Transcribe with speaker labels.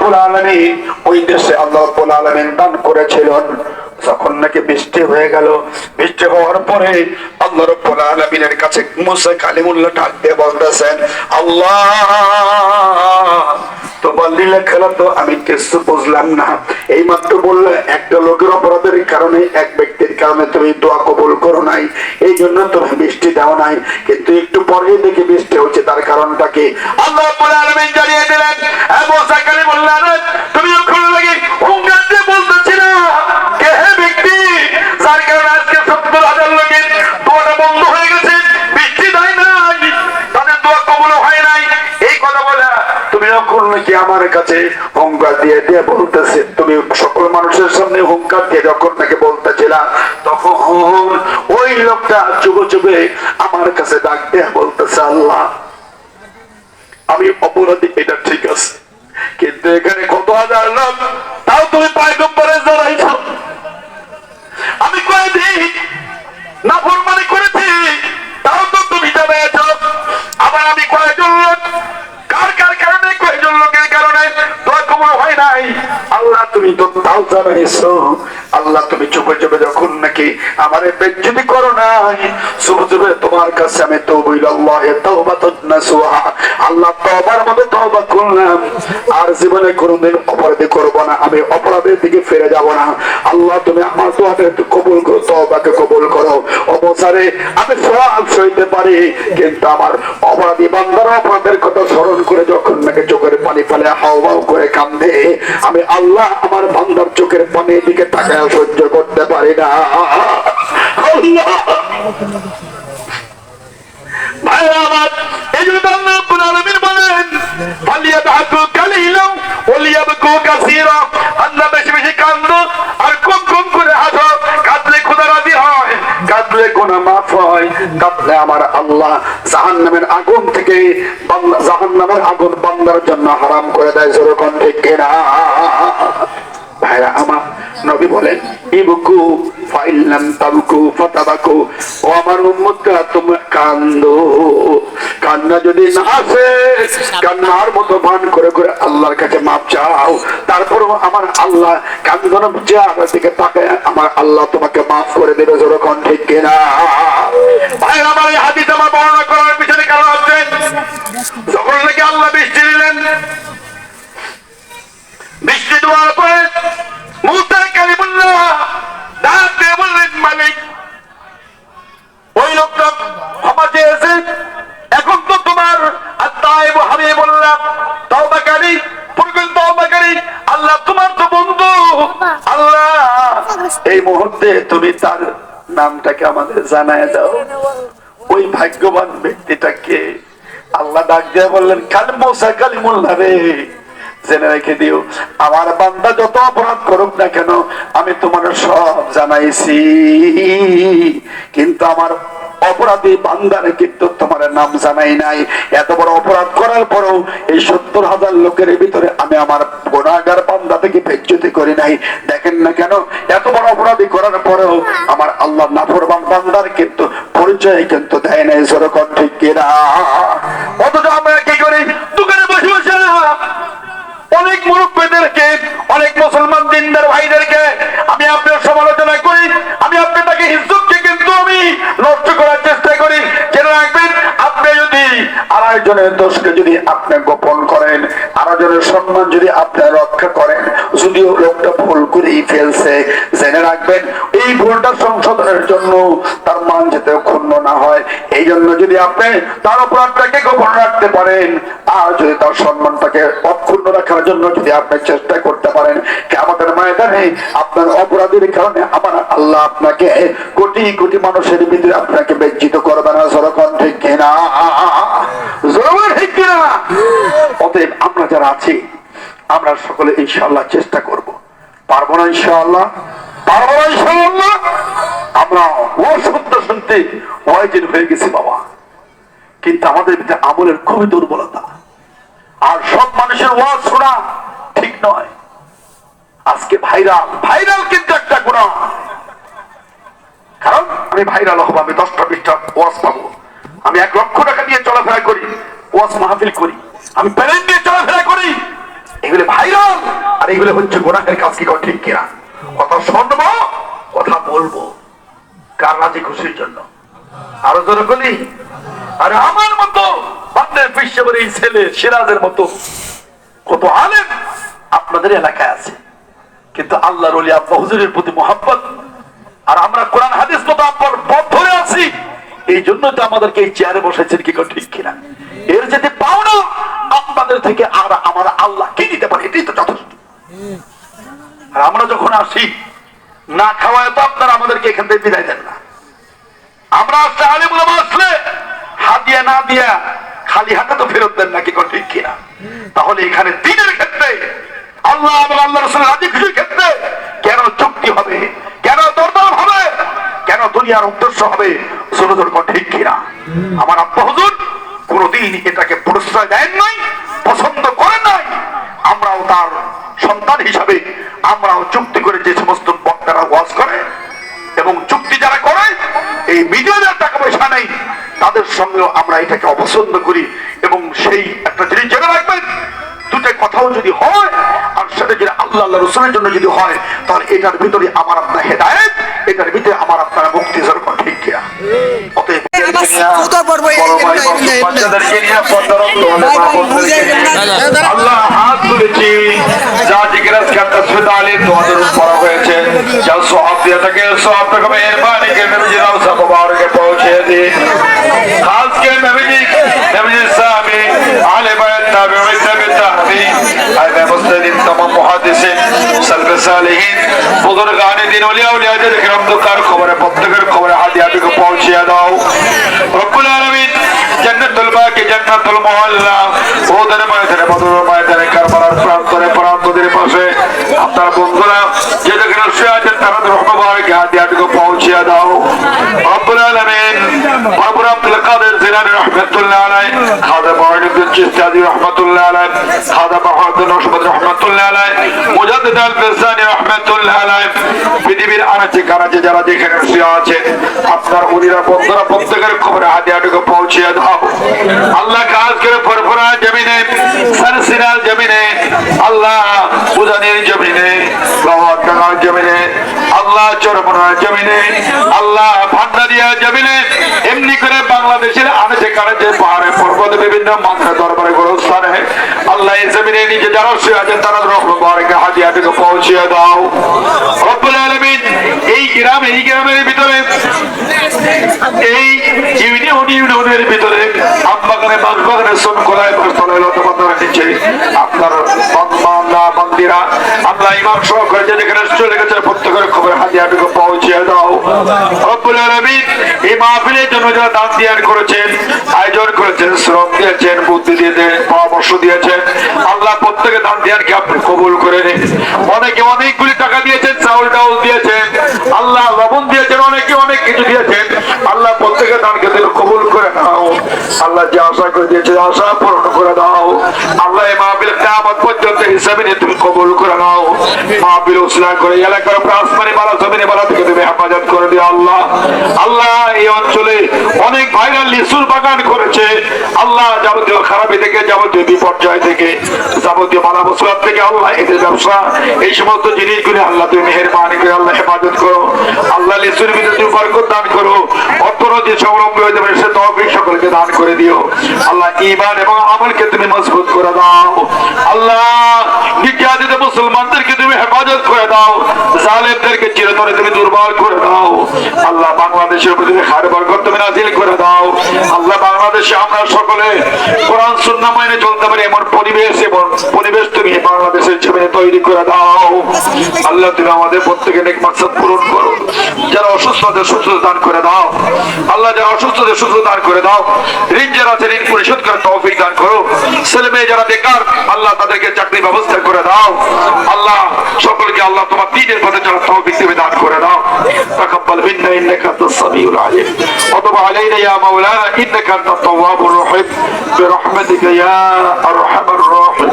Speaker 1: রাব্বুল আলামিন ওই দেশে আল্লাহ রাব্বুল আলামিন দান করেছিলেন। যখন নাকি বৃষ্টি হয়ে গেল, বৃষ্টি হওয়ার পরে আল্লাহ রাব্বুল আলামিনের কাছে মুসা কালিমুল্লাহ ডাক দিয়ে বলতেছেন, আল্লাহ তোমার লীলা খেলা তো আমি কিছু বুঝলাম না। এই মাত্র বললে একটা লোকের অপরাধের কারণে, এক ব্যক্তির কারণে তুমি দোয়া কবুল করো নাই, এই জন্য তুমি বৃষ্টি দাও নাই। কিন্তু একটু পরে দেখে বৃষ্টি হচ্ছে, তার কারণটা কি? আল্লাহ রাব্বুল আলামিন জানিয়ে দিলেন, মুসা কালিমুল্লাহ তুমি ওখানে লাগি হুঙ্কার দিয়ে বলতেছি না কে হে ব্যক্তি যার কারণে আজকে 70,000 লোকের দোয়াটা বন্ধ হয়ে গেছে, বৃষ্টি দেয় নাই, তাদের দোয়া কবুল হয় নাই। এই কথা বলে তুমি যখন নাকি আমার কাছে হুঙ্কার দিয়ে দিয়ে বলতেছে, তুমি সকল মানুষের সামনে হুঙ্কার দিয়ে যখন নাকি বলতেছিলা, তখন ওই লোকটা চুপে চুপে আমার কাছে ডাক দিয়ে বলতেছে, আল্লাহ আমি অপরাধী, এটা ঠিক আছে, কিন্তু এখানে কত হাজার লোক, তাও তুমি পয়গম্বরে জড়াইছ। আমি কয়েকদিন নাফরমানি করেছি, তাও তো তুমি জানাইছ। আবার আমি কয়েকজন লোক, কার কার কারণে, কয়েকজন লোকের কারণে দোয়া কবুল হয় নাই, আল্লাহ তুমি তো তাও জানাইছো। আল্লাহ তুমি চুপে চুপে যখন নাকি আমারে বেজ্জতি করো নাই, চুপে চুপে তোমার কাছে আমি তাওবাতুন নাসুহা, আল্লাহ তওবার মধ্যে তওবা করলাম, আর জীবনে কোনোদিন অপরাধী করব না, আমি অপরাধের দিকে ফিরে যাব না। আল্লাহ তুমি আমার দোয়াকে একটু কবুল করো, তওবাকে কবুল করো। অবসারে আমি সব সইতে পারি, কিন্তু আমার অপরাধী বান্দার অপরাধের কথা স্মরণ করে যখন নাকি চোখের পানি ফেলে হাওয়াও করে কান্দে, আমি আল্লাহ আমার বান্দার চোখের পানির দিকে তাকায় সহ্য করতে পারি না। আল্লাহ ভাই আমার, এই জন্য আল্লাহ রাব্বুল আলামিন বলেন, ফালিয়াদহু কালিলাম ওয়ালিয়াবকু কাসীরা, আল্লাহ বেশি বেশি কান্দো আর কম কম করে হাসো। কাঁদলে খোদা রাজি হয়, কাঁদলে গুনাহ মাফ হয়, কাঁদলে আমার আল্লাহ জাহান্নামের আগুন থেকে, জাহান্নামের আগুন বান্দার জন্য হারাম করে দেয়। যেরকম ঠিক কিনা ভাইরা আমার, নবী বলেন, ইবকু ফাইল্লাম তাবকু ফাতাবাকু, ও আমার উম্মতরা তোমরা কান্দো, কান্না যদি না আসে কান্নার মতো ভান করে করে আল্লাহর কাছে মাপ চাও, তারপরও আমার আল্লাহ কান্দন চেহারার দিকে তাকায় আমার আল্লাহ তোমাকে মাফ করে দেবে। যেরকম ঠিক কিনা ভাইরা আমার, এই হাদিস আমার বর্ণনা করার পিছনে কারণ হচ্ছে, যখন নাকি আল্লাহ বৃষ্টি দিলেন, বৃষ্টি দেওয়ার পরে মুসা কালিমুল্লাহ ডাক দিয়ে বললেন, মালিক ওই লোকটা ক্ষমা চেয়েছে, এখন তো তোমার আত্মাইব হাবিবুল্লাহ তওবাকারী, পূর্বের তওবাকারী, আল্লাহ তোমার তো বন্ধু, আল্লাহ এই মুহূর্তে তুমি তার নামটাকে আমাদের জানায় দাও। ওই ভাগ্যবান ব্যক্তিটাকে আল্লাহ ডাক দিয়ে বললেন, মুসা কালিমুল্লাহ রে, জেনে রেখে দিও, আমার বান্দা যত অপরাধ করুক না কেন আমি তোমার সব জানাইছি, কিন্তু আমার অপরাধী বান্দারে কিন্তু তোমার নাম জানাই নাই। এত বড় অপরাধ করার পরেও এই 70,000 লোকের ভিতরে আমি আমার গুনাহগার বান্দা থেকে বেজ্জতি করি নাই। দেখেন না কেন, এত বড় অপরাধী করার পরেও আমার আল্লাহ নাফরমান বান্দার কিন্তু পরিচয় কিন্তু দেয় নাই। যেরকম ঠিক কিনা, অথচ আমরা কি করি, দোকানে বসে বসে অনেক মুরব্বীদেরকে, অনেক মুসলমান দিনদার ভাইদেরকে আমি আপনার সমালোচনা করি, আমি আপনাকে ইজ্জতকে কিন্তু আমি নষ্ট করার চেষ্টা করি। জেনে রাখবেন, আপনি যদি আরেকজনের দোষকে যদি আপনি গোপন করেন, আরেকজনের সম্মান যদি আপনি রক্ষা করেন, যদিও লোকটা ভুল করেই ফেলছে, জেনে রাখবেন এই ভুলটা সংশোধনের জন্য তার মান যাতে ক্ষুণ্ণ না হয়, এই জন্য যদি আপনি তার অপরাধটাকে গোপন রাখতে পারেন, আর যদি তার সম্মানটাকে অক্ষুণ্ণ রাখার জন্য যদি আপনি চেষ্টা করতে পারেন, কিয়ামতের ময়দানে আপনার অপরাধের কারণে আমার আল্লাহ আপনাকে কোটি কোটি মানুষের ভিতরে আপনাকে বেজ্জিত করবে না। যেরকম ঠিক কিনা, যেরকম ঠিক কিনা। অতএব আমরা যারা আছি আমরা সকলে ইনশাআল্লাহ চেষ্টা করব, পারবো না ইনশাআল্লাহ, পারবো না ইনশাআল্লাহ। আমরা ও সত্য শুনতে ওয়াজিব হয়ে গেছি বাবা, কিন্তু আমাদের ভিতরে আমলের খুবই দুর্বলতা, আর সব মানুষের ওয়াজ শোনা ঠিক নয়। আজকে ভাইরাল, ভাইরাল কিন্তু একটা গুনাহ, কারণ আমি ভাইরাল হবো, আমি 10টা-20টা ওয়াজ পাবো, আমি 1 লক্ষ টাকা দিয়ে চলাফেরা করি, ওয়াজ মাহফিল করি, আমি প্যারেন্ট দিয়ে চলাফেরা করি, এগুলো ভাইরাল। এগুলো হচ্ছে গুনাহের কাজ, কি ঠিক কিনা? কথা শুনবো, কথা বলবো কার রাজি খুশির জন্য? আরো জোরে বলি। আরে আমার মতো বান্দের পেশাবের এই ছেলে সিরাজের মতো কত আলেম আপনাদের এলাকায় আছে, কিন্তু আল্লাহর ওলি আব্বা হুজুরের প্রতি মোহাব্বত, আর আমরা কোরআন হাদিস মতো আব্বার পথ ধরে আছি। এই জন্য তো আমাদেরকে এই চেয়ারে বসাইছেন, কি ঠিক কিনা? এর যেতে পাওনা আপনাদের থেকে আর আমার আল্লাহ কি দিতে পারে, এটাই তো যথেষ্ট। আর আমরা যখন আসি না খাওয়ায় তো আপনারা আমাদেরকে এখান থেকে বিদায় দেন না। আমরা আসলে আলিম ওলামা আসলে হাতিয়া না দিয়া খালি হাতে তো ফেরত দেন না, কি ঠিক কিনা? তাহলে এখানে দিনের ক্ষেত্রে আল্লাহ এবং আল্লাহ রাসূলের রাজি খুশির ক্ষেত্রে কেন চুক্তি হবে, কেন দরদাম হবে, কেন দুনিয়ার উদ্দেশ্য হবে? সুন্দর ঠিক কিনা? আমার আব্বা হুজুর কোনদিন এটাকে প্রশ্রয় দেন নাই, পছন্দ করেন নাই। আমরাও তার সন্তান হিসাবে আমরাও চুক্তি করে যে সমস্ত বক্তারা ওয়াজ করে এবং চুক্তি যারা করে এই মিডিয়ার টাকা পয়সা নেই, তাদের সঙ্গেও আমরা এটাকে অপছন্দ করি। এবং সেই একটা জিনিস জেনে রাখবেন, দুটো কথাও যদি হয় আর সেটা যদি আল্লাহ আল্লাহ রাসূলের জন্য যদি হয়, তাহলে এটার ভিতরে আমার আপনার হেদায়েত, এটার ভিতরে আমার আপনার মুক্তি জরুর, ঠিক কিনা? অতএব আল্লাহ হাত তুলেছি, যা জিজ্ঞাসা করতে সুদালে তোমাদের পড়া হয়েছে, যা সওয়াব দিয়ে থাকে সওয়াবটাকে মেহেরবানি করে নবীজি রওজা মুবারকে পৌঁছে দিন। খাস করে নবীজি সাহাবী আলে বায়াত তাবিঈন তাবিঈন আইবে মুসলিম तमाम মুহাদ্দিসিন সালফে সালেহিন বুজুরগানে দিন ওলিয়া ওলিয়াদের کرام দোকার খবরে প্রত্যেকের খবরে হাদিয়াটিকে পৌঁছে দাও। রব্বুল আলামিন জান্নাতুল বাকি জান্নাতুল মুআল্লা ওদের ময়দানে বদরের ময়দানে কারবালার প্রান্তরে প্রান্তদের পাশে আপনার বন্ধুরা যে যেখানে শুয়ে আছেন তাদের রহমতবারকে হাদিয়াটিকে পৌঁছে দাও। রব্বুল আলামিন বাবর আব্দুল কাদের জিলানী রাহমাতুল্লাহ আলাইহি, খাজা বাওয়াইনুদ্দিন চিশতি রাহমাতুল্লাহ আলাইহি, খাজা বাহাউদ্দিন নকশবন্দি রাহমাতুল্লাহ আলাইহি, মুজাদ্দিদ আল-ফিসানি রাহমাতুল্লাহ আলাইহি, পৃথিবীর আনাচে কানাচে যারা যেখানে শুয়ে আছেন আপনার ওলিরা বন্ধুরা প্রত্যেকের খবরে হাদিয়াটিকে পৌঁছে দাও। আল্লাহ কাজ করে ফরফরা জমিনে, সারসিনাল জমিনে, আল্লাহ উজানের জমিনে, লাওয়াটার জমিনে, আল্লাহ চরমনার জমিনে, আল্লাহ ভান্ডারিয়া জমিনে, এমনি করে বাংলাদেশের আনাচে কানাচে পাহাড়ে পর্বতে বিভিন্ন মাত্রা দরবারে গোরস্থানে আল্লাহ এই জমিনে নিজে যারা শুয়ে আছেন তারা রহমতবারকে হাদিয়াটিকে পৌঁছে দাও। রব্বুল আলামিন এই গ্রামের ভিতরে এই ইউনিয়নের ভিতরে আমবাগানে বাগবাগানে সোনকলায় বাসতলায় লতাপাতার নিচে আপনার বান্দিরা আল্লাহ ইমাম সহকারে যেখানে চলে গেছে প্রত্যেকের খবর হাদিয়াটিকে পৌঁছে দাও। রব্বুল আলামিন এই মাহফিলের জন্য যারা দান দিয়ান করেছেন, আয়োজন করেছেন, শ্রম দিয়েছেন, বুদ্ধি দিয়েছেন, পরামর্শ দিয়েছেন, আল্লাহ প্রত্যেকে দান দিয়ানকে আপনি কবুল করে নিন। অনেকে অনেকগুলি টাকা দিয়েছেন, চাউল ডাউল দিয়েছেন, আল্লাহ লবণ দিয়েছেন, অনেকে অনেক কিছু দিয়েছেন, আল্লাহ প্রত্যেকের দানকে তুমি কবুল করে নাও। আল্লাহ যে আশা করে দিয়েছে আশা পূরণ করে দাও। আল্লাহ এই মাহফিল কিয়ামত পর্যন্ত হিসাবে নিয়ে তুমি কবুল করে নাও। মাহফিল উসলা করে এলাকার আসমানি বালা জমিনে বালা থেকে তুমি হেফাজত করে দিও। আল্লাহ আল্লাহ এই অঞ্চলে অনেক ভাইরাল লিচুর বাগান করেছে, আল্লাহ যাবতীয় খারাপি থেকে, যাবতীয় বিপর্যয় থেকে, যাবতীয় মালা মুসিবত থেকে আল্লাহ এদের ব্যবসা এই সমস্ত জিনিসগুলি আল্লাহ তুমি মেহেরবানি করে আল্লাহ হেফাজত করো। আল্লাহ লিচুর ভিতরে তুমি বরকত দান করো, অর্থনৈতিক স্বাবলম্বী হতে পারে সে তৌফিক সকলকে দান করে দিও। আল্লাহ ঈমান এবং আমলকে তুমি মজবুত করে দাও। আল্লাহ নির্যাতিত মুসলমানদেরকে তুমি হেফাজত করে দাও, জালেমদেরকে চিরতরে তুমি দুর্বল করে দাও। আল্লাহ বাংলাদেশের উপর তুমি খায়ের বরকত তুমি নাযিল করে দাও। আল্লাহ বাংলাদেশে আমরা সকলে কোরআন সুন্নাহ মেনে চলতে পারি এমন পরিবেশ তুমি বাংলাদেশের জমিনে তৈরি করে দাও। আল্লাহ তুমি আমাদের প্রত্যেকের নেক মাকসাদ পূরণ করো। যারা অসুস্থদের সুস্থতা দান করে দাও। আল্লাহ যারা অসুস্থদের সুস্থতা দান করে দাও। ঋণ যারা আছে ঋণ পরিশোধ করে তৌফিক দান করো। ছেলে মেয়ে যারা বেকার আল্লাহ তাদেরকে চাকরি ব্যবস্থা করে দাও। আল্লাহ সকলকে আল্লাহ তোমার দ্বীনের পথে চলার তৌফিক তুমি দান করে দাও। তাকাব্বাল মিন্না ইন্নাকা আনতাস সামিউল আলিম ওয়া তুব আলাইনা ইয়া মাওলানা ইন্নাকা আনতাত তাওয়াবুর রহিম বিরহমাতিকা ইয়া আরহামার রাহিম।